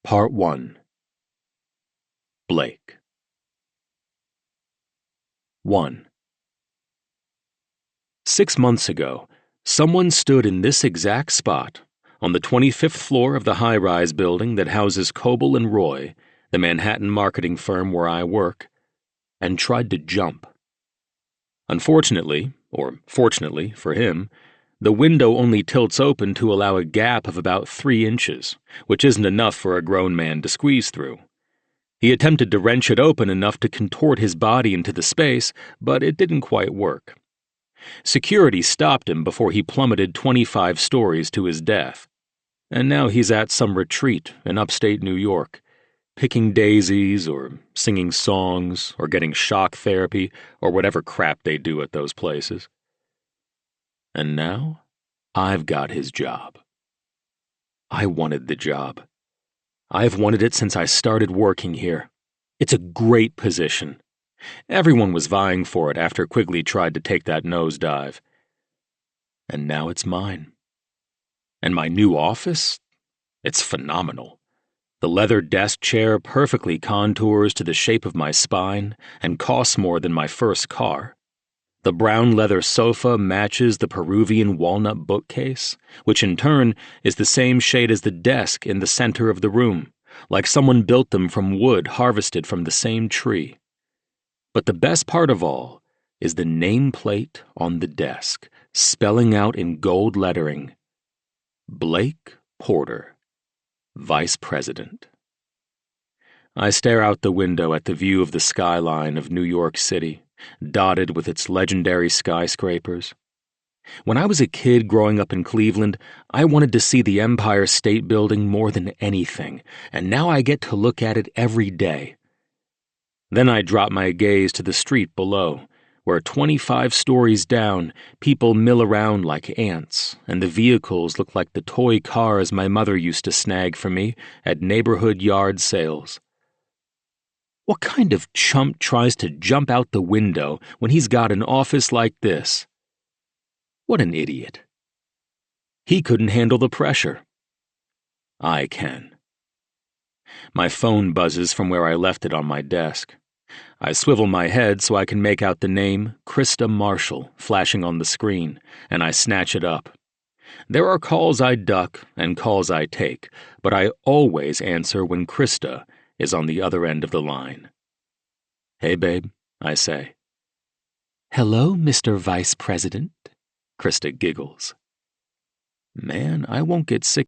Part 1. Blake. 1. 6 months ago, someone stood in this exact spot, on the 25th floor of the high-rise building that houses Coble and Roy, the Manhattan marketing firm where I work, and tried to jump. Unfortunately, or fortunately for him, the window only tilts open to allow a gap of about 3 inches, which isn't enough for a grown man to squeeze through. He attempted to wrench it open enough to contort his body into the space, but it didn't quite work. Security stopped him before he plummeted 25 stories to his death. And now he's at some retreat in upstate New York, picking daisies or singing songs or getting shock therapy or whatever crap they do at those places. And now, I've got his job. I wanted the job. I've wanted it since I started working here. It's a great position. Everyone was vying for it after Quigley tried to take that nosedive. And now it's mine. And my new office? It's phenomenal. The leather desk chair perfectly contours to the shape of my spine and costs more than my first car. The brown leather sofa matches the Peruvian walnut bookcase, which in turn is the same shade as the desk in the center of the room, like someone built them from wood harvested from the same tree. But the best part of all is the nameplate on the desk, spelling out in gold lettering, Blake Porter, Vice President. I stare out the window at the view of the skyline of New York City, dotted with its legendary skyscrapers. When I was a kid growing up in Cleveland, I wanted to see the Empire State Building more than anything, and now I get to look at it every day. Then I drop my gaze to the street below, where 25 stories down, people mill around like ants, and the vehicles look like the toy cars my mother used to snag for me at neighborhood yard sales. What kind of chump tries to jump out the window when he's got an office like this? What an idiot. He couldn't handle the pressure. I can. My phone buzzes from where I left it on my desk. I swivel my head so I can make out the name Krista Marshall flashing on the screen, and I snatch it up. There are calls I duck and calls I take, but I always answer when Krista is on the other end of the line. "Hey, babe," I say. "Hello, Mr. Vice President," Krista giggles. Man, I won't get sick